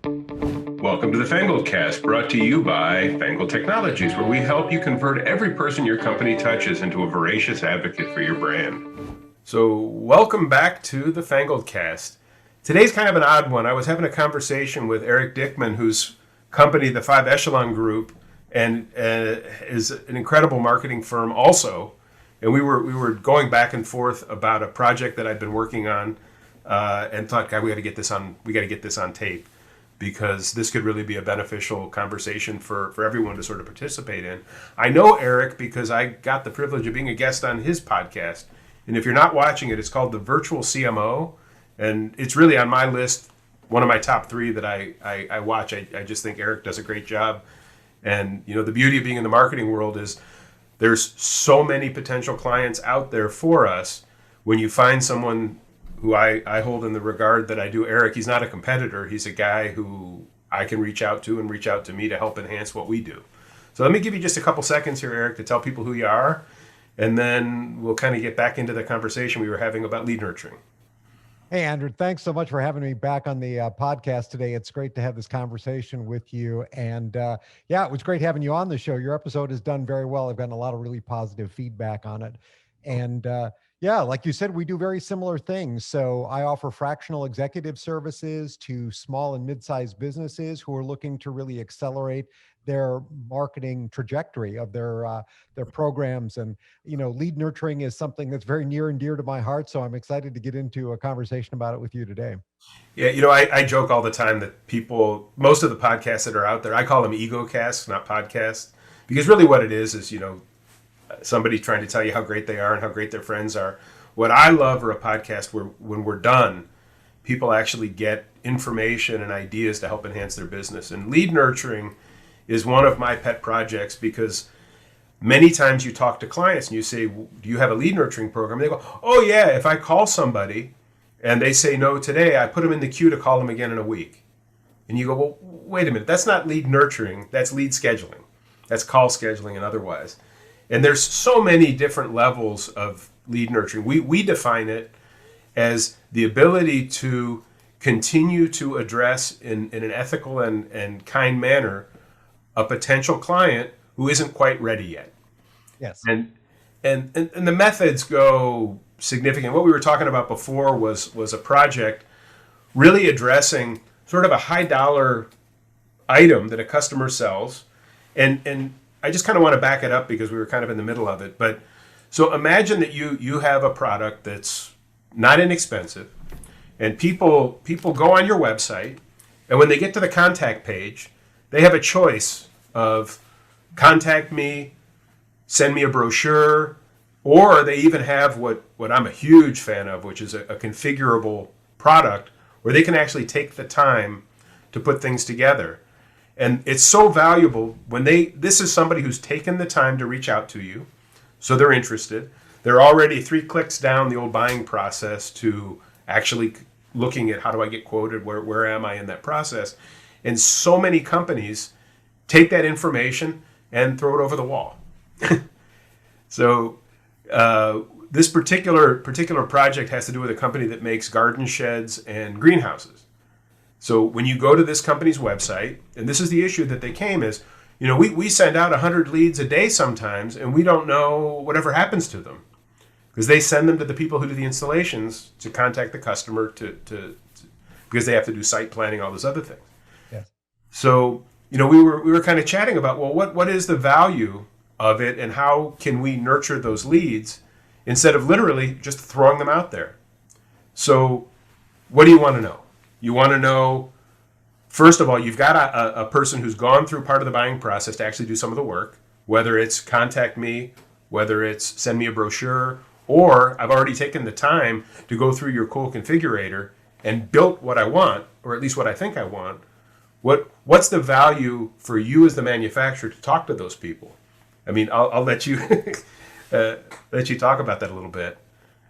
Welcome to the FANGLED cast, brought to you by FANGLED Technologies, where we help you convert every person your company touches into a voracious advocate for your brand. So welcome back to the FANGLED cast. Today's kind of an odd one. I was having a conversation with Eric Dickmann, whose company, the 5 Echelon Group, and is an incredible marketing firm also. And we were going back and forth about a project that I've been working on, and thought, God, we got to get this on tape, because this could really be a beneficial conversation for everyone to sort of participate in. I know Eric because I got the privilege of being a guest on his podcast. And if you're not watching it, it's called The Virtual CMO. And it's really on my list, one of my top 3 that I watch. I just think Eric does a great job. And, you know, the beauty of being in the marketing world is there's so many potential clients out there for us. When you find someone who I hold in the regard that I do Eric, he's not a competitor. He's a guy who I can reach out to and reach out to me to help enhance what we do. So let me give you just a couple seconds here, Eric, to tell people who you are, and then we'll kind of get back into the conversation we were having about lead nurturing. Hey, Andrew, thanks so much for having me back on the podcast today. It's great to have this conversation with you. And yeah, it was great having you on the show. Your episode has done very well. I've gotten a lot of really positive feedback on it. And yeah, like you said, we do very similar things. So I offer fractional executive services to small and mid-sized businesses who are looking to really accelerate their marketing trajectory of their programs. And, you know, lead nurturing is something that's very near and dear to my heart. So I'm excited to get into a conversation about it with you today. Yeah, you know, I joke all the time that most of the podcasts that are out there, I call them ego casts, not podcasts, because really what it is, you know, somebody trying to tell you how great they are and how great their friends are. What I love are a podcast where when we're done, people actually get information and ideas to help enhance their business. And lead nurturing is one of my pet projects, because many times you talk to clients and you say, do you have a lead nurturing program? And they go, oh yeah, if I call somebody and they say no today, I put them in the queue to call them again in a week. And you go, well, wait a minute, that's not lead nurturing, that's lead scheduling. That's call scheduling and otherwise. And there's so many different levels of lead nurturing. We define it as the ability to continue to address in an ethical and kind manner a potential client who isn't quite ready yet. Yes. And the methods go significant. What we were talking about before was a project really addressing sort of a high dollar item that a customer sells. And I just kind of want to back it up because we were kind of in the middle of it. But so imagine that you have a product that's not inexpensive, and people go on your website, and when they get to the contact page, they have a choice of contact me, send me a brochure, or they even have what I'm a huge fan of, which is a configurable product where they can actually take the time to put things together. And it's so valuable when this is somebody who's taken the time to reach out to you, so they're interested. They're already 3 clicks down the old buying process to actually looking at how do I get quoted, where am I in that process. And so many companies take that information and throw it over the wall. So this particular project has to do with a company that makes garden sheds and greenhouses. So when you go to this company's website, and this is the issue that they came is, you know, we send out 100 leads a day sometimes, and we don't know whatever happens to them, because they send them to the people who do the installations to contact the customer because they have to do site planning, all those other things. Yes. So, you know, we were kind of chatting about, well, what is the value of it, and how can we nurture those leads instead of literally just throwing them out there? So what do you want to know? You want to know, first of all, you've got a person who's gone through part of the buying process to actually do some of the work, whether it's contact me, whether it's send me a brochure, or I've already taken the time to go through your cool configurator and built what I want, or at least what I think I want. What's the value for you as the manufacturer to talk to those people? I mean, I'll let you let you talk about that a little bit.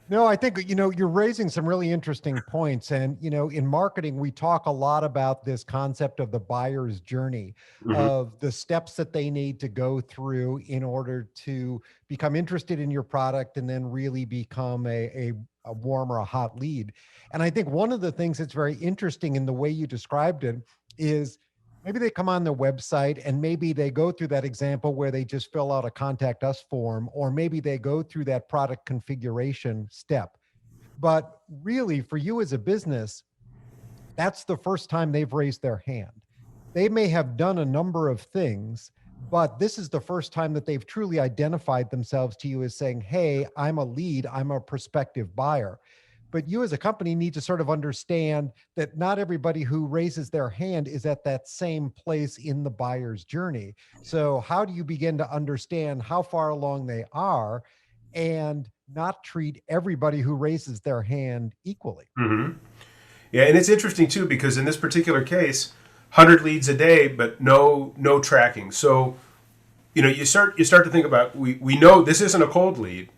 No, I think, you're raising some really interesting points. And, in marketing, we talk a lot about this concept of the buyer's journey, of the steps that they need to go through in order to become interested in your product and then really become a warm or a hot lead. And I think one of the things that's very interesting in the way you described it is maybe they come on their website and maybe they go through that example where they just fill out a contact us form, or maybe they go through that product configuration step. But really, for you as a business, that's the first time they've raised their hand. They may have done a number of things, but this is the first time that they've truly identified themselves to you as saying, hey, I'm a lead, I'm a prospective buyer. But you as a company need to sort of understand that not everybody who raises their hand is at that same place in the buyer's journey. So, how do you begin to understand how far along they are and not treat everybody who raises their hand equally? Mm-hmm. Yeah, and it's interesting too because in this particular case, 100 leads a day, but no tracking. So you start to think about we know this isn't a cold lead.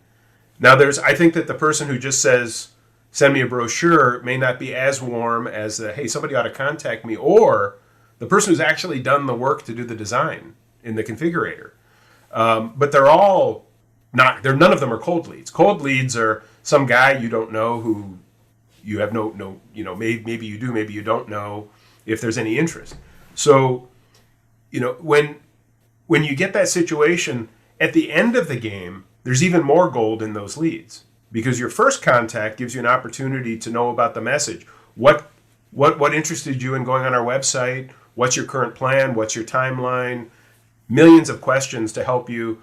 Now I think that the person who just says send me a brochure may not be as warm as the hey, somebody ought to contact me, or the person who's actually done the work to do the design in the configurator. But they're all not. They're none of them are cold leads. Cold leads are some guy you don't know who you have no maybe you do, maybe you don't know if there's any interest. So when you get that situation at the end of the game, there's even more gold in those leads because your first contact gives you an opportunity to know about the message. What interested you in going on our website? What's your current plan? What's your timeline? Millions of questions to help you.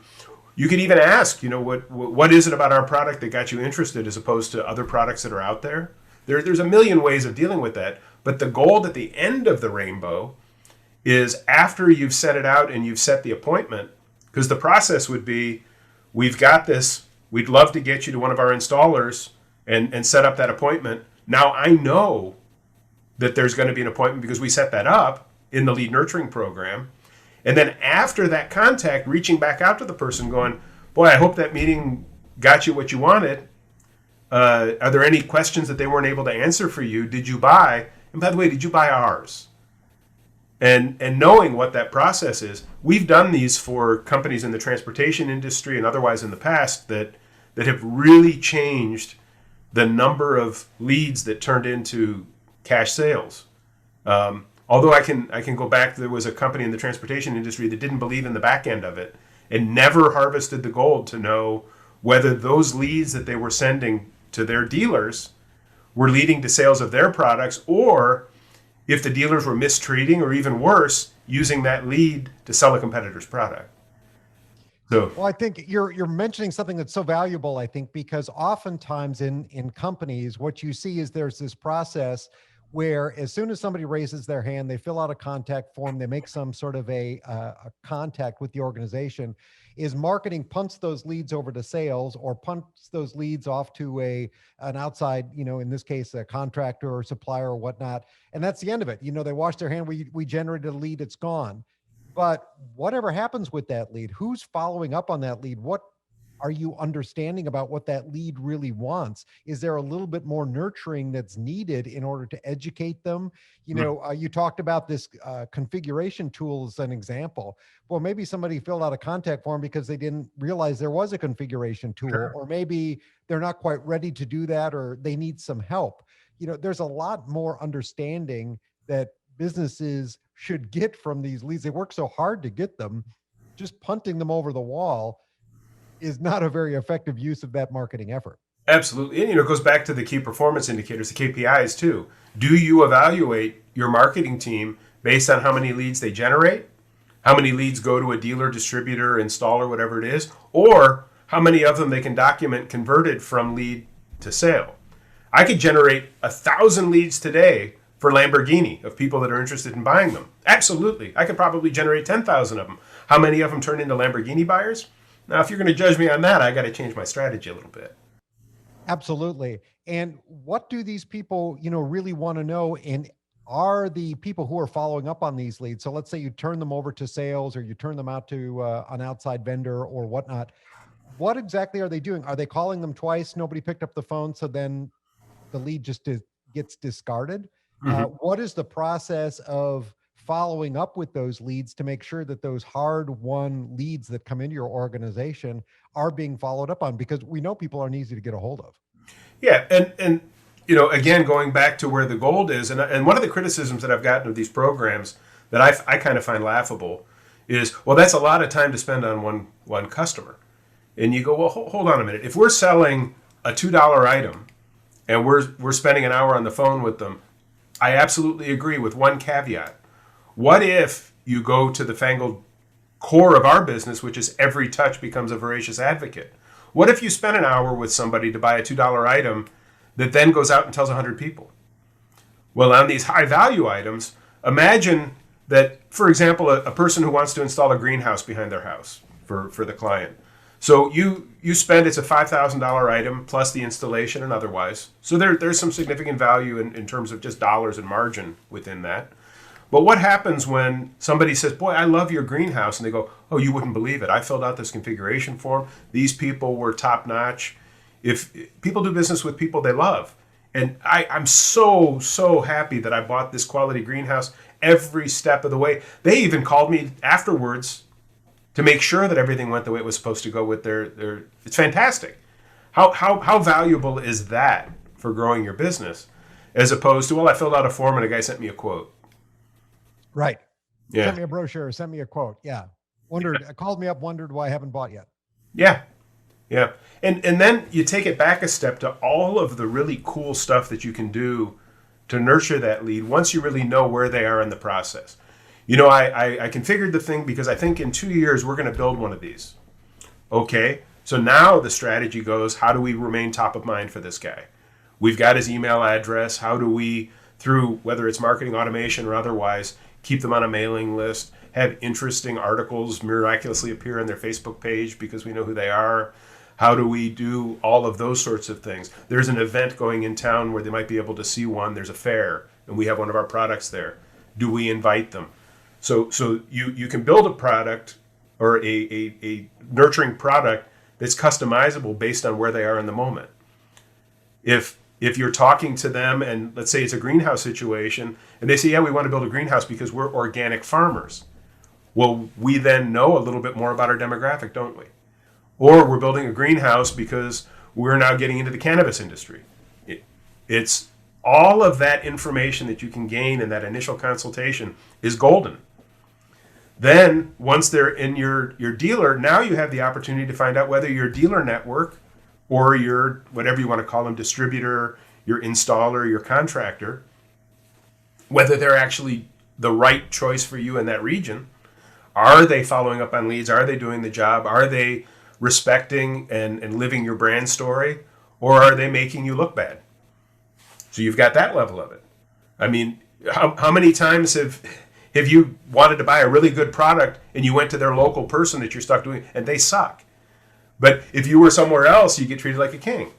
You could even ask, what is it about our product that got you interested as opposed to other products that are out there? There's a million ways of dealing with that. But the gold at the end of the rainbow is after you've set it out and you've set the appointment, because the process would be, we've got this, we'd love to get you to one of our installers and set up that appointment. Now I know that there's going to be an appointment because we set that up in the lead nurturing program. And then after that contact, reaching back out to the person going, boy, I hope that meeting got you what you wanted. Are there any questions that they weren't able to answer for you? Did you buy? And by the way, did you buy ours? And knowing what that process is, we've done these for companies in the transportation industry and otherwise in the past that have really changed the number of leads that turned into cash sales. Although I can go back, there was a company in the transportation industry that didn't believe in the back end of it and never harvested the gold to know whether those leads that they were sending to their dealers were leading to sales of their products, or if the dealers were mistreating or even worse, using that lead to sell a competitor's product. So, Well, I think you're mentioning something that's so valuable, I think, because oftentimes in companies, what you see is there's this process where as soon as somebody raises their hand, they fill out a contact form, they make some sort of a contact with the organization, is marketing punts those leads over to sales or punts those leads off to an outside, in this case, a contractor or supplier or whatnot. And that's the end of it. They wash their hand, we generated a lead, it's gone. But whatever happens with that lead, who's following up on that lead? What are you understanding about what that lead really wants? Is there a little bit more nurturing that's needed in order to educate them? You talked about this configuration tool as an example. Well, maybe somebody filled out a contact form because they didn't realize there was a configuration tool, sure. or maybe they're not quite ready to do that, or they need some help. There's a lot more understanding that businesses should get from these leads. They work so hard to get them. Just punting them over the wall is not a very effective use of that marketing effort. Absolutely. And it goes back to the key performance indicators, the KPIs too. Do you evaluate your marketing team based on how many leads they generate, how many leads go to a dealer, distributor, installer, whatever it is, or how many of them they can document converted from lead to sale? I could generate 1,000 leads today for Lamborghini of people that are interested in buying them. Absolutely. I could probably generate 10,000 of them. How many of them turn into Lamborghini buyers? Now, if you're going to judge me on that, I got to change my strategy a little bit. Absolutely. And what do these people, really want to know? And are the people who are following up on these leads, so let's say you turn them over to sales or you turn them out to an outside vendor or whatnot, what exactly are they doing? Are they calling them twice? Nobody picked up the phone, so then the lead just gets discarded? Mm-hmm. What is the process of following up with those leads to make sure that those hard-won leads that come into your organization are being followed up on? Because we know people aren't easy to get a hold of. Yeah, and again, going back to where the gold is, and one of the criticisms that I've gotten of these programs that I kind of find laughable is, well, that's a lot of time to spend on one customer. And you go, well, hold on a minute. If we're selling a $2 item and we're spending an hour on the phone with them, I absolutely agree with one caveat. What if you go to the FANGLED core of our business, which is every touch becomes a voracious advocate? What if you spend an hour with somebody to buy a $2 item that then goes out and tells 100 people? Well, on these high value items, imagine that, for example, a person who wants to install a greenhouse behind their house for the client. So you spend, it's a $5,000 item plus the installation and otherwise. So there's some significant value in terms of just dollars and margin within that. But what happens when somebody says, boy, I love your greenhouse, and they go, oh, you wouldn't believe it. I filled out this configuration form. These people were top notch. If people do business with people they love. And I'm so happy that I bought this quality greenhouse every step of the way. They even called me afterwards to make sure that everything went the way it was supposed to go with their it's fantastic. How valuable is that for growing your business, as opposed to, well, I filled out a form and a guy sent me a quote. Right. Yeah. Sent me a brochure, sent me a quote. Yeah. Called me up, wondered why I haven't bought yet. Yeah. Yeah. And then you take it back a step to all of the really cool stuff that you can do to nurture that lead once you really know where they are in the process. I configured the thing because I think in 2 years we're going to build one of these. Okay. So now the strategy goes, how do we remain top of mind for this guy? We've got his email address. How do we, through whether it's marketing automation or otherwise, keep them on a mailing list, have interesting articles miraculously appear on their Facebook page because we know who they are? How do we do all of those sorts of things? There's an event going in town where they might be able to see one. There's a fair, and we have one of our products there. Do we invite them? So you can build a product or a nurturing product that's customizable based on where they are in the moment. If you're talking to them and let's say it's a greenhouse situation and they say, yeah, we want to build a greenhouse because we're organic farmers. Well, we then know a little bit more about our demographic, don't we? Or we're building a greenhouse because we're now getting into the cannabis industry. It's all of that information that you can gain in that initial consultation is golden. Then once they're in your dealer, now you have the opportunity to find out whether your dealer network or your, whatever you want to call them, distributor, your installer, your contractor, whether they're actually the right choice for you in that region. Are they following up on leads? Are they doing the job? Are they respecting and living your brand story? Or are they making you look bad? So you've got that level of it. I mean, how many times have you wanted to buy a really good product and you went to their local person that you're stuck doing and they suck? But if you were somewhere else, you get treated like a king.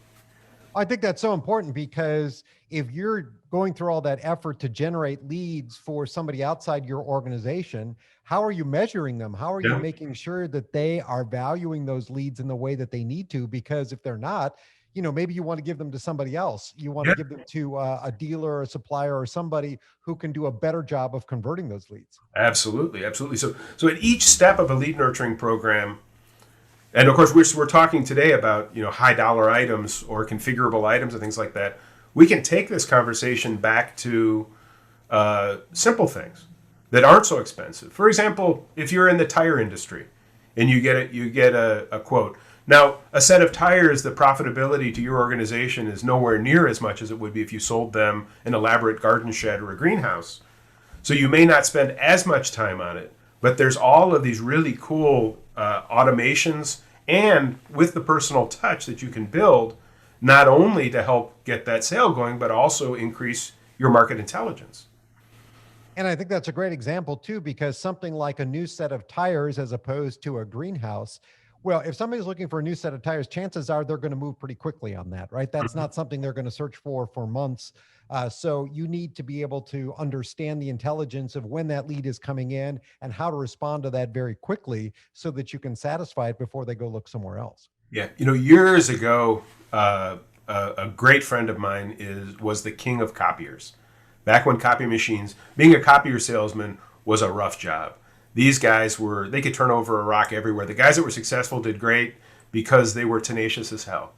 I think that's so important because if you're going through all that effort to generate leads for somebody outside your organization, how are you measuring them? How are you making sure that they are valuing those leads in the way that they need to? Because if they're not, maybe you want to give them to somebody else. You want to give them to a dealer or a supplier or somebody who can do a better job of converting those leads. Absolutely. So at each step of a lead nurturing program, and of course we're talking today about high dollar items or configurable items and things like that. We can take this conversation back to simple things that aren't so expensive. For example, if you're in the tire industry and you get a quote. Now, a set of tires, the profitability to your organization is nowhere near as much as it would be if you sold them an elaborate garden shed or a greenhouse. So you may not spend as much time on it, but there's all of these really cool automations and with the personal touch that you can build, not only to help get that sale going, but also increase your market intelligence. And I think that's a great example too, because something like a new set of tires as opposed to a greenhouse, well, if somebody's looking for a new set of tires, chances are they're going to move pretty quickly on that, right? That's not something they're going to search for months. So you need to be able to understand the intelligence of when that lead is coming in and how to respond to that very quickly so that you can satisfy it before they go look somewhere else. Yeah. Years ago, a great friend of mine was the king of copiers. Back when copy machines, being a copier salesman was a rough job. These guys they could turn over a rock everywhere. The guys that were successful did great because they were tenacious as hell.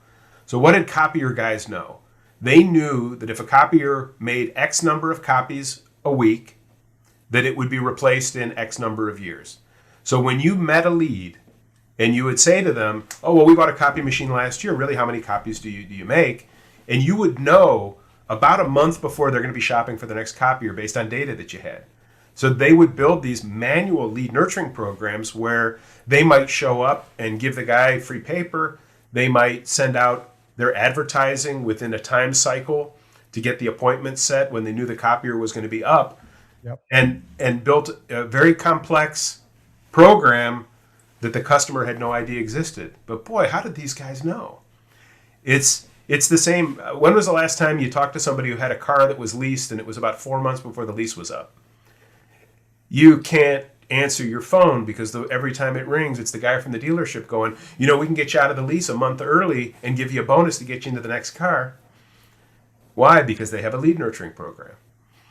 So what did copier guys know? They knew that if a copier made X number of copies a week, that it would be replaced in X number of years. So when you met a lead and you would say to them, oh, well, we bought a copy machine last year. Really, how many copies do you make? And you would know about a month before they're going to be shopping for the next copier based on data that you had. So they would build these manual lead nurturing programs where they might show up and give the guy free paper. They might send out their advertising within a time cycle to get the appointment set when they knew the copier was going to be up. Yep. And built a very complex program that the customer had no idea existed. But boy, how did these guys know? It's the same. When was the last time you talked to somebody who had a car that was leased and it was about 4 months before the lease was up? You can't answer your phone because every time it rings, it's the guy from the dealership going, we can get you out of the lease a month early and give you a bonus to get you into the next car. Why? Because they have a lead nurturing program.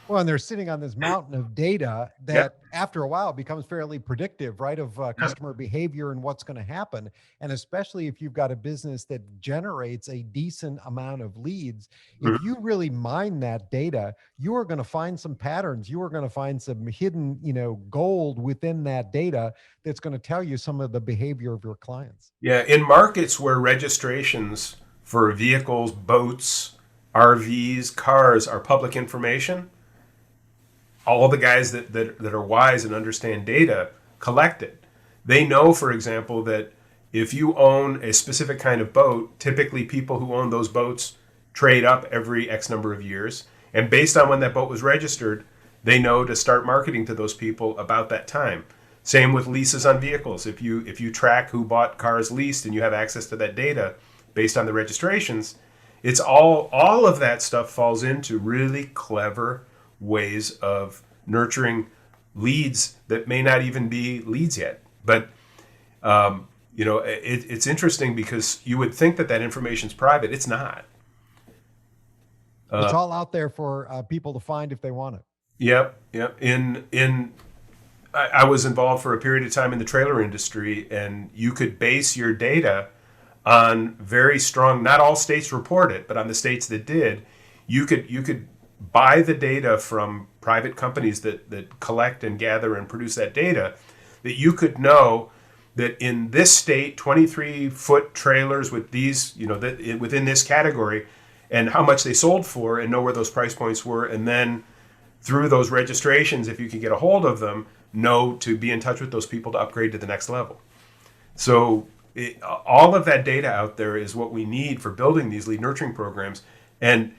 Well, and they're sitting on this mountain of data that after a while becomes fairly predictive, right, of customer behavior and what's going to happen. And especially if you've got a business that generates a decent amount of leads, if you really mine that data, you are going to find some patterns. You are going to find some hidden, gold within that data that's going to tell you some of the behavior of your clients. Yeah, in markets where registrations for vehicles, boats, RVs, cars are public information, all the guys that are wise and understand data collect it. They know, for example, that if you own a specific kind of boat, typically people who own those boats trade up every X number of years. And based on when that boat was registered, they know to start marketing to those people about that time. Same with leases on vehicles. If you track who bought cars leased and you have access to that data based on the registrations, it's all of that stuff falls into really clever ways of nurturing leads that may not even be leads yet. But it's interesting because you would think that information's private. It's not. It's all out there for people to find if they want it. Yep. I was involved for a period of time in the trailer industry, and you could base your data on very strong. Not all states report it, but on the states that did, you could buy the data from private companies that collect and gather and produce that data, that you could know that in this state, 23-foot trailers with these, within this category, and how much they sold for, and know where those price points were, and then through those registrations, if you could get a hold of them, know to be in touch with those people to upgrade to the next level. So all of that data out there is what we need for building these lead nurturing programs. And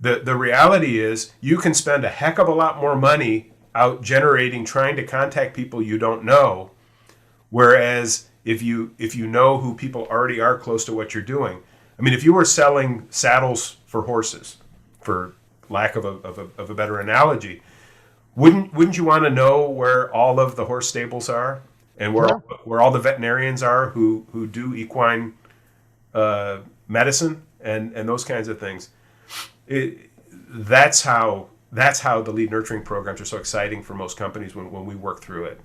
the reality is you can spend a heck of a lot more money out trying to contact people you don't know. Whereas if you know who people already are close to what you're doing. I mean, if you were selling saddles for horses, for lack of a better analogy, wouldn't you want to know where all of the horse stables are and where all the veterinarians are who do equine medicine and those kinds of things? That's how the lead nurturing programs are so exciting for most companies when we work through it.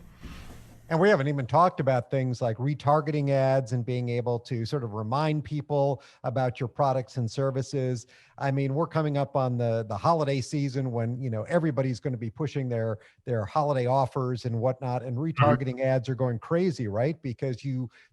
And we haven't even talked about things like retargeting ads and being able to sort of remind people about your products and services. I mean, we're coming up on the holiday season when, everybody's going to be pushing their holiday offers and whatnot, and retargeting ads are going crazy, right? Because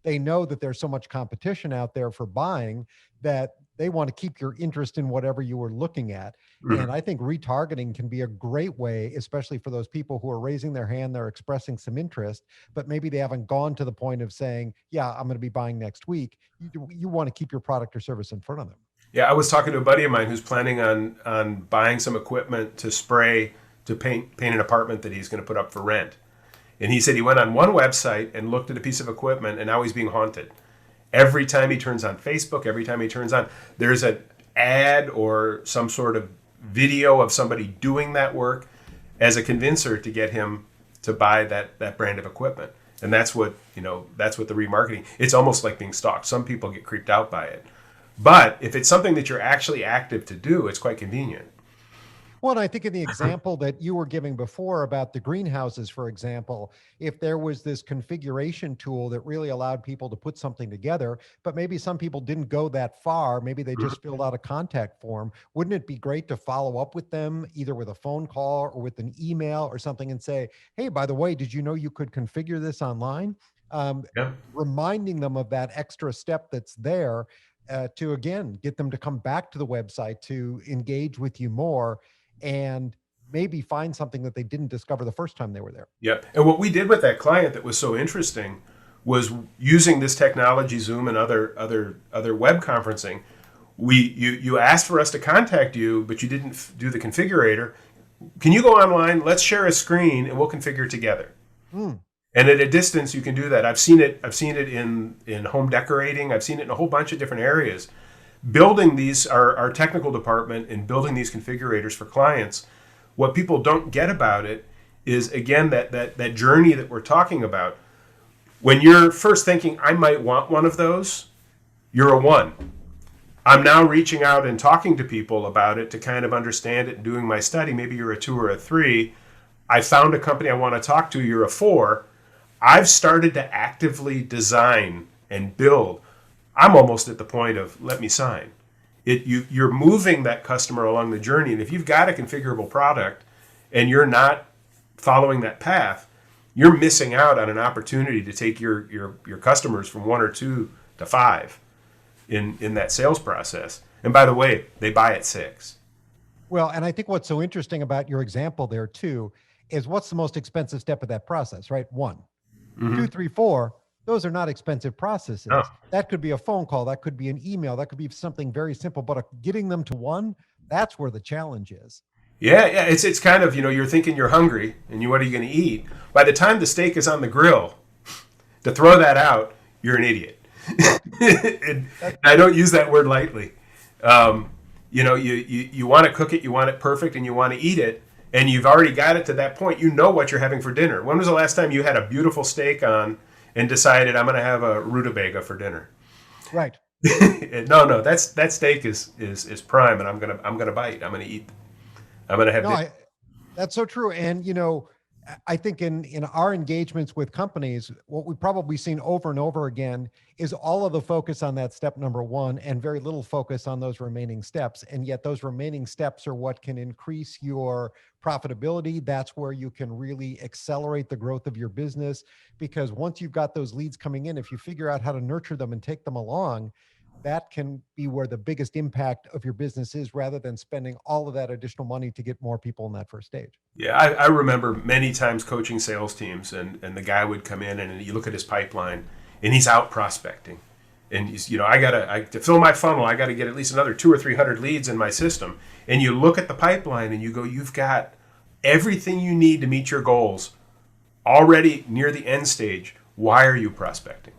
they know that there's so much competition out there for buying that they want to keep your interest in whatever you were looking at. And I think retargeting can be a great way, especially for those people who are raising their hand, they're expressing some interest, but maybe they haven't gone to the point of saying, yeah, I'm going to be buying next week. You want to keep your product or service in front of them. Yeah, I was talking to a buddy of mine who's planning on buying some equipment to paint an apartment that he's going to put up for rent. And he said he went on one website and looked at a piece of equipment, and now he's being haunted. Every time he turns on Facebook, there's an ad or some sort of video of somebody doing that work as a convincer to get him to buy that brand of equipment. And that's what the remarketing, it's almost like being stalked. Some people get creeped out by it. But if it's something that you're actually active to do, it's quite convenient. Well, and I think in the example that you were giving before about the greenhouses, for example, if there was this configuration tool that really allowed people to put something together, but maybe some people didn't go that far, maybe they just filled out a contact form, wouldn't it be great to follow up with them either with a phone call or with an email or something and say, hey, by the way, did you know you could configure this online? Um, Yeah. Reminding them of that extra step that's there to, again, get them to come back to the website to engage with you more and maybe find something that they didn't discover the first time they were there. Yep. And what we did with that client that was so interesting was using this technology, Zoom and other web conferencing. You asked for us to contact you, but you didn't do the configurator. Can you go online? Let's share a screen and we'll configure together. Hmm. And at a distance, you can do that. I've seen it in home decorating. I've seen it in a whole bunch of different areas. Building these, our technical department, and building these configurators for clients. What people don't get about it is, again, that journey that we're talking about. When you're first thinking, I might want one of those, you're a 1. I'm now reaching out and talking to people about it to kind of understand it and doing my study. Maybe you're a 2 or a 3. I found a company I want to talk to. You're a 4. I've started to actively design and build. I'm almost at the point of let me sign. You're moving that customer along the journey. And if you've got a configurable product and you're not following that path, you're missing out on an opportunity to take your customers from 1 or 2 to 5 in that sales process. And by the way, they buy at 6. Well, and I think what's so interesting about your example there too is what's the most expensive step of that process, right? 1, 2, 3, 4. Those are not expensive processes. No. That could be a phone call. That could be an email. That could be something very simple, but getting them to 1, that's where the challenge is. Yeah. It's kind of, you're thinking you're hungry and what are you going to eat? By the time the steak is on the grill, to throw that out, you're an idiot. And I don't use that word lightly. You want to cook it, you want it perfect, and you want to eat it, and you've already got it to that point. You know what you're having for dinner. When was the last time you had a beautiful steak on and decided I'm going to have a rutabaga for dinner? Right. No, that steak is prime, and I'm gonna bite. I'm gonna eat. I'm gonna have. No, that's so true. And I think in our engagements with companies, what we've probably seen over and over again is all of the focus on that step number 1 and very little focus on those remaining steps. And yet those remaining steps are what can increase your profitability. That's where you can really accelerate the growth of your business, because once you've got those leads coming in, if you figure out how to nurture them and take them along, that can be where the biggest impact of your business is, rather than spending all of that additional money to get more people in that first stage. Yeah, I remember many times coaching sales teams, and the guy would come in and you look at his pipeline, and he's out prospecting, and he's to fill my funnel, I got to get at least another 200 or 300 leads in my system. And you look at the pipeline and you go, you've got everything you need to meet your goals already near the end stage. Why are you prospecting?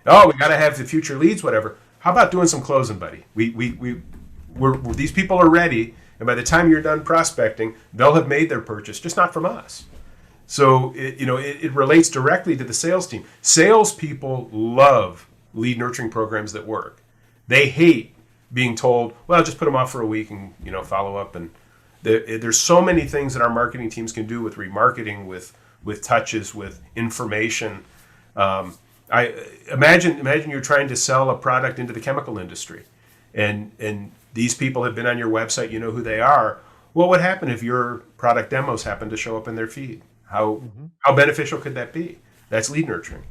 Oh, we got to have the future leads, whatever. How about doing some closing, buddy? These people are ready, and by the time you're done prospecting, they'll have made their purchase, just not from us. So it relates directly to the sales team. Salespeople love lead nurturing programs that work. They hate being told, well, just put them off for a week and follow up. And there's so many things that our marketing teams can do with remarketing, with touches, with information. I imagine you're trying to sell a product into the chemical industry, and these people have been on your website. You know who they are. What would happen if your product demos happen to show up in their feed? How beneficial could that be? That's lead nurturing.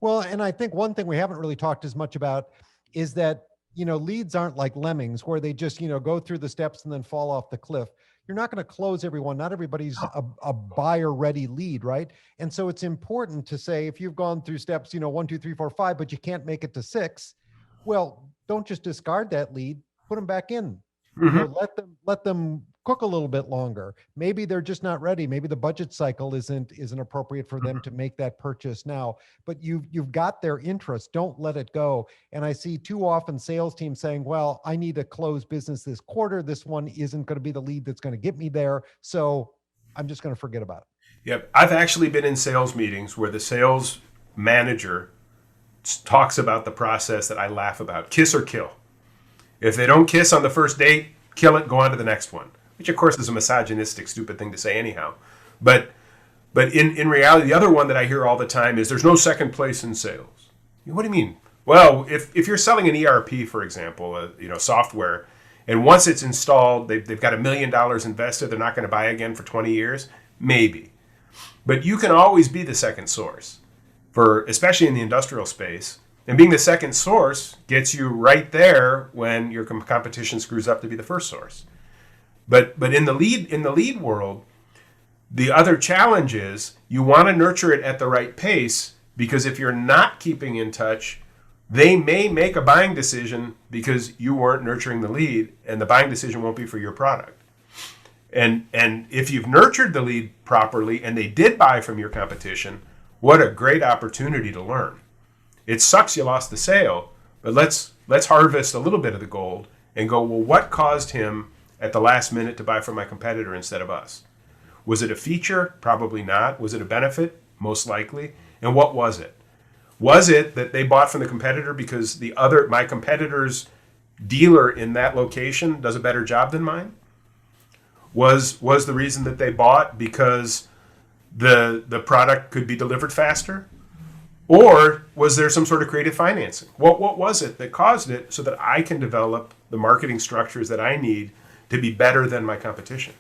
Well, and I think one thing we haven't really talked as much about is that leads aren't like lemmings where they just go through the steps and then fall off the cliff. You're not going to close everyone. Not everybody's a buyer ready lead, right? And so it's important to say, if you've gone through steps, 1, 2, 3, 4, 5, but you can't make it to 6, well, don't just discard that lead, put them back in. Let them cook a little bit longer. Maybe they're just not ready. Maybe the budget cycle isn't appropriate for them to make that purchase now, but you've got their interest. Don't let it go. And I see too often sales teams saying, well, I need to close business this quarter. This one isn't going to be the lead that's going to get me there, so I'm just going to forget about it. Yep. I've actually been in sales meetings where the sales manager talks about the process that I laugh about: kiss or kill. If they don't kiss on the first date, kill it, go on to the next one. which of course is a misogynistic, stupid thing to say anyhow. But in reality, the other one that I hear all the time is there's no second place in sales. What do you mean? Well, if you're selling an ERP, for example, software, and once it's installed, they've got $1 million invested, they're not going to buy again for 20 years, maybe. But you can always be the second source, especially in the industrial space. And being the second source gets you right there when your competition screws up to be the first source. But in the lead world, the other challenge is you want to nurture it at the right pace, because if you're not keeping in touch, they may make a buying decision because you weren't nurturing the lead, and the buying decision won't be for your product. And if you've nurtured the lead properly and they did buy from your competition, what a great opportunity to learn. It sucks you lost the sale, but let's harvest a little bit of the gold and go, well, what caused him at the last minute to buy from my competitor instead of us? Was it a feature? Probably not. Was it a benefit? Most likely. And what was it? Was it that they bought from the competitor because my competitor's dealer in that location does a better job than mine? Was the reason that they bought because the product could be delivered faster? Or was there some sort of creative financing? What was it that caused it so that I can develop the marketing structures that I need to be better than my competition?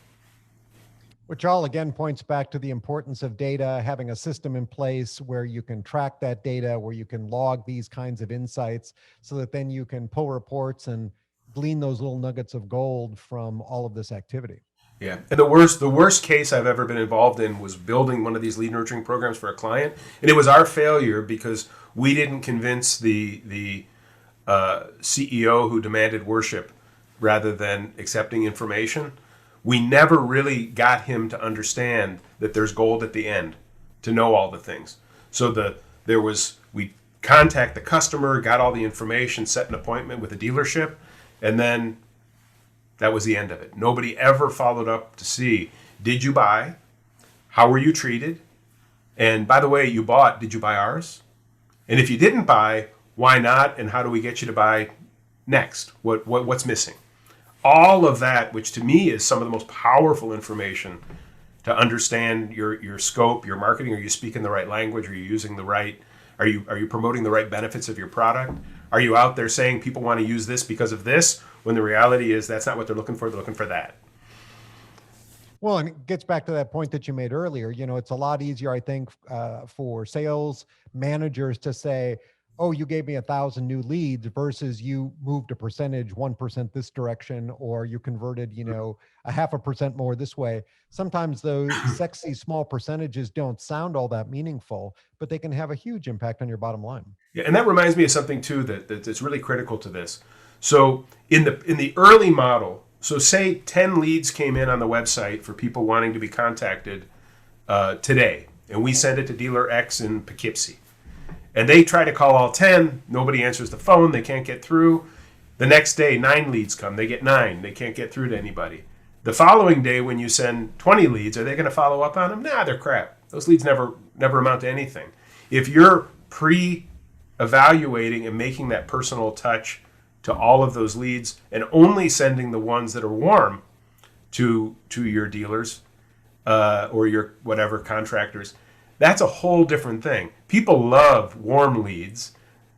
Which all again points back to the importance of data, having a system in place where you can track that data, where you can log these kinds of insights so that then you can pull reports and glean those little nuggets of gold from all of this activity. Yeah. And the worst case I've ever been involved in was building one of these lead nurturing programs for a client. And it was our failure because we didn't convince the CEO who demanded worship rather than accepting information. We never really got him to understand that there's gold at the end, to know all the things. So we contact the customer, got all the information, set an appointment with the dealership, and then that was the end of it. Nobody ever followed up to see, did you buy? How were you treated? And by the way, did you buy ours? And if you didn't buy, why not? And how do we get you to buy next? What's missing? All of that, which to me is some of the most powerful information to understand your scope, your marketing. Are you speaking the right language? Are you using the right? Are you promoting the right benefits of your product? Are you out there saying people want to use this because of this, when the reality is that's not what they're looking for? They're looking for that. Well, and it gets back to that point that you made earlier. It's a lot easier, I think, for sales managers to say, oh, you gave me 1,000 new leads versus you moved a percentage, 1% this direction, or you converted, 0.5% more this way. Sometimes those sexy small percentages don't sound all that meaningful, but they can have a huge impact on your bottom line. Yeah, and that reminds me of something too that's really critical to this. So in the early model, so say 10 leads came in on the website for people wanting to be contacted today, and we send it to dealer X in Poughkeepsie. And they try to call all 10, nobody answers the phone, they can't get through. The next day, 9 leads come, they get 9, they can't get through to anybody. The following day, when you send 20 leads, are they going to follow up on them? Nah, they're crap. Those leads never amount to anything. If you're pre-evaluating and making that personal touch to all of those leads and only sending the ones that are warm to your dealers or your whatever contractors, that's a whole different thing. People love warm leads.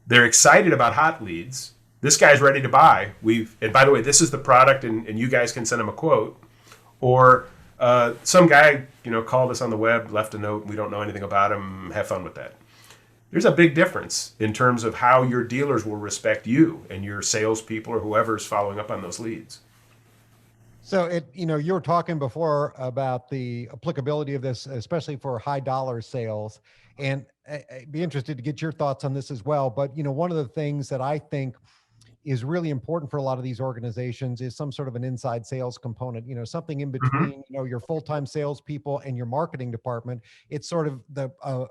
They're excited about hot leads. This guy's ready to buy. And by the way, this is the product, and you guys can send him a quote. Or some guy, called us on the web, left a note. We don't know anything about him. Have fun with that. There's a big difference in terms of how your dealers will respect you and your salespeople or whoever's following up on those leads. So you were talking before about the applicability of this, especially for high dollar sales, and I'd be interested to get your thoughts on this as well. But, one of the things that I think is really important for a lot of these organizations is some sort of an inside sales component, something in between, your full-time salespeople and your marketing department. It's sort of a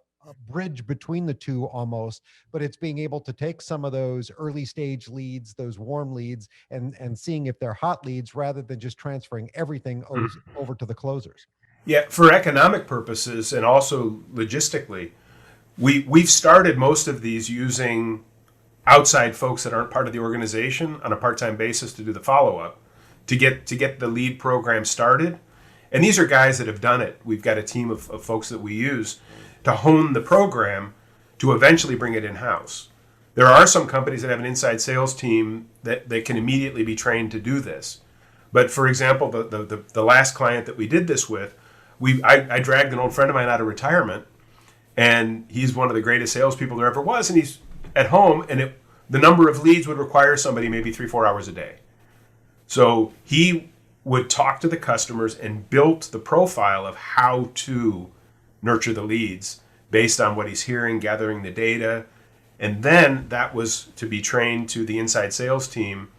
bridge between the two almost, but it's being able to take some of those early stage leads, those warm leads, and seeing if they're hot leads rather than just transferring everything over to the closers. Yeah, for economic purposes and also logistically, we've started most of these using outside folks that aren't part of the organization on a part-time basis to do the follow-up, to get the lead program started. And these are guys that have done it. We've got a team of folks that we use to hone the program to eventually bring it in-house. There are some companies that have an inside sales team that can immediately be trained to do this. But for example, the last client that we did this with, I dragged an old friend of mine out of retirement, and he's one of the greatest salespeople there ever was, and he's at home, and the number of leads would require somebody maybe 3-4 hours a day. So he would talk to the customers and built the profile of how to nurture the leads based on what he's hearing, gathering the data. And then that was to be trained to the inside sales team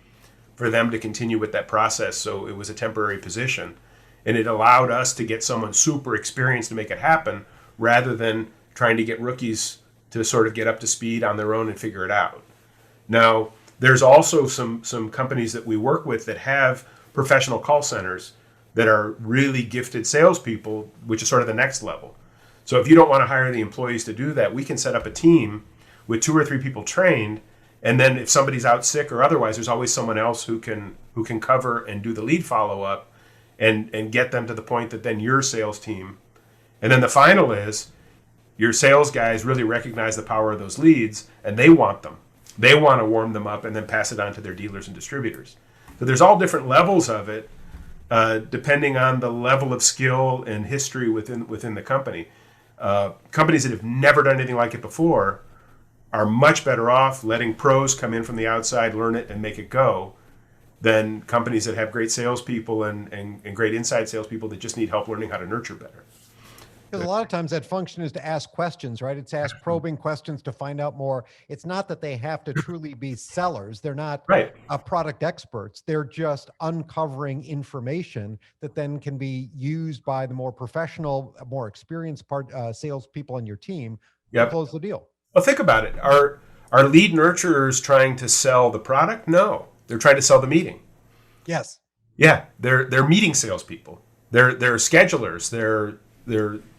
for them to continue with that process. So it was a temporary position. And it allowed us to get someone super experienced to make it happen rather than trying to get rookies to sort of get up to speed on their own and figure it out. Now, there's also some companies that we work with that have professional call centers that are really gifted salespeople, which is sort of the next level. So if you don't want to hire the employees to do that, we can set up a team with 2 or 3 people trained, and then if somebody's out sick or otherwise, there's always someone else who can cover and do the lead follow-up and get them to the point that then your sales team. And then the final is your sales guys really recognize the power of those leads, and they want them. They want to warm them up and then pass it on to their dealers and distributors. So there's all different levels of it, depending on the level of skill and history within the company. Companies that have never done anything like it before are much better off letting pros come in from the outside, learn it, and make it go, than companies that have great salespeople and great inside salespeople that just need help learning how to nurture better. Because a lot of times that function is to ask questions, right? It's ask probing questions to find out more. It's not that they have to truly be sellers. They're not Right. Product experts. They're just uncovering information that then can be used by the more professional, more experienced salespeople on your team to Yep. close the deal. Well, think about it. Are lead nurturers trying to sell the product? No, they're trying to sell the meeting. Yes. Yeah, they're meeting salespeople. They're schedulers.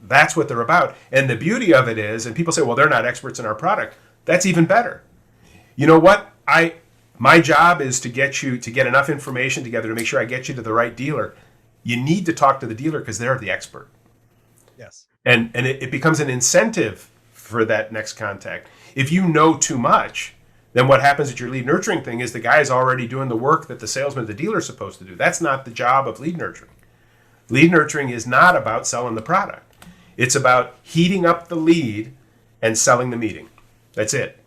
That's what they're about. And the beauty of it is, and people say, well, they're not experts in our product. That's even better. You know what? My job is to get enough information together to make sure I get you to the right dealer. You need to talk to the dealer because they're the expert. Yes. And it becomes an incentive for that next contact. If you know too much, then what happens at your lead nurturing thing is the guy is already doing the work that the salesman, the dealer, is supposed to do. That's not the job of lead nurturing. Lead nurturing is not about selling the product. It's about heating up the lead and selling the meeting. That's it.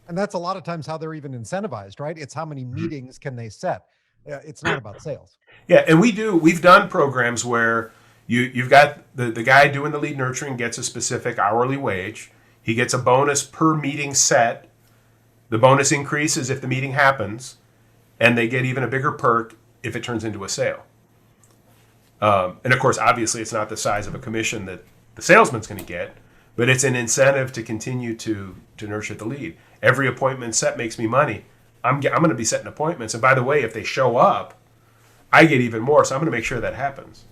And that's a lot of times how they're even incentivized, right? It's how many meetings can they set. It's not about sales. Yeah, and we've done programs where you've got the guy doing the lead nurturing gets a specific hourly wage. He gets a bonus per meeting set. The bonus increases if the meeting happens, and they get even a bigger perk if it turns into a sale. And of course, obviously, it's not the size of a commission that the salesman's going to get, but it's an incentive to continue to nurture the lead. Every appointment set makes me money. I'm going to be setting appointments. And by the way, if they show up, I get even more. So I'm going to make sure that happens.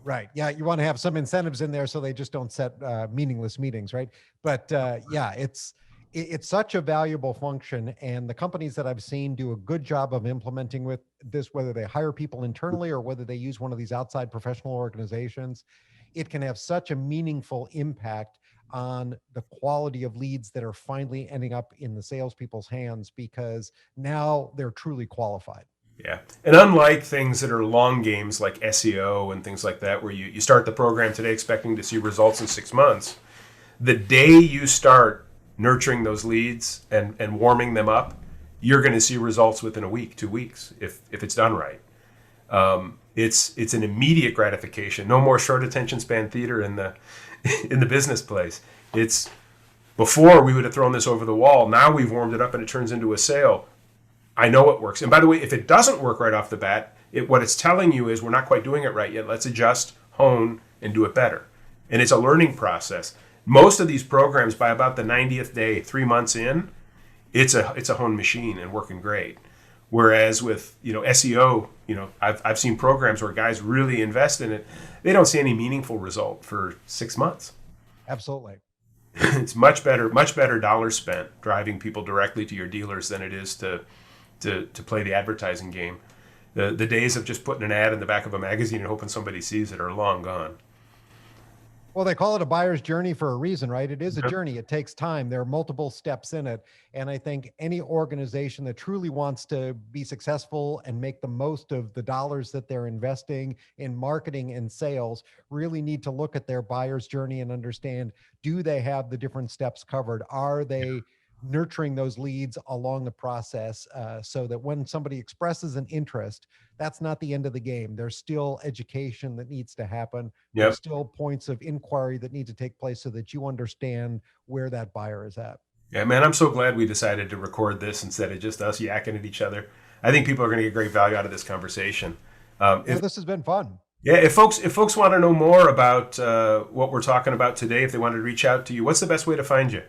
Right. Yeah. You want to have some incentives in there so they just don't set meaningless meetings, right? But yeah, it's such a valuable function, and the companies that I've seen do a good job of implementing with this, whether they hire people internally or whether they use one of these outside professional organizations, it can have such a meaningful impact on the quality of leads that are finally ending up in the salespeople's hands, because now they're truly qualified. Yeah. And unlike things that are long games like SEO and things like that, where you start the program today expecting to see results in 6 months, the day you start nurturing those leads and warming them up, you're going to see results within a week, 2 weeks, if it's done right. It's an immediate gratification. No more short attention span theater in the business place. It's before we would have thrown this over the wall. Now we've warmed it up and it turns into a sale. I know it works. And by the way, if it doesn't work right off the bat, what it's telling you is we're not quite doing it right yet. Let's adjust, hone, and do it better. And it's a learning process. Most of these programs, by about the 90th day, 3 months in, it's a honed machine and working great. Whereas with SEO, I've seen programs where guys really invest in it. They don't see any meaningful result for 6 months. Absolutely. It's much better dollars spent driving people directly to your dealers than it is to play the advertising game. The days of just putting an ad in the back of a magazine and hoping somebody sees it are long gone. Well, they call it a buyer's journey for a reason, right? It is a Yep. journey. It takes time. There are multiple steps in it. And I think any organization that truly wants to be successful and make the most of the dollars that they're investing in marketing and sales really need to look at their buyer's journey and understand, do they have the different steps covered? Are they nurturing those leads along the process, so that when somebody expresses an interest, that's not the end of the game. There's still education that needs to happen. There's Yep. still points of inquiry that need to take place so that you understand where that buyer is at. Yeah, man, I'm so glad we decided to record this instead of just us yakking at each other. I think people are going to get great value out of this conversation. Well, If this has been fun. Yeah, if folks want to know more about what we're talking about today, if they wanted to reach out to you, what's the best way to find you?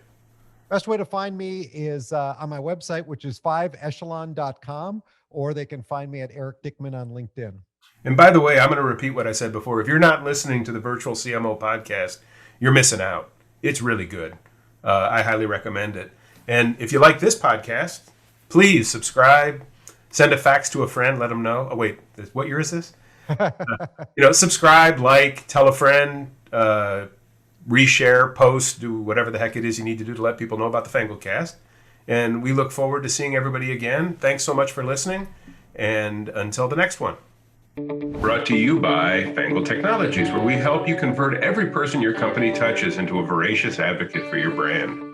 Best way to find me is on my website, which is 5echelon.com, or they can find me at Eric Dickmann on LinkedIn. And by the way, I'm going to repeat what I said before. If you're not listening to the Virtual CMO podcast, you're missing out. It's really good. I highly recommend it. And if you like this podcast, please subscribe, send a fax to a friend, let them know. Oh, wait, what year is this? Subscribe, like, tell a friend, reshare, post, do whatever the heck it is you need to do to let people know about the FANGLED cast. And we look forward to seeing everybody again. Thanks so much for listening. And until the next one. Brought to you by FANGLED Technologies, where we help you convert every person your company touches into a voracious advocate for your brand.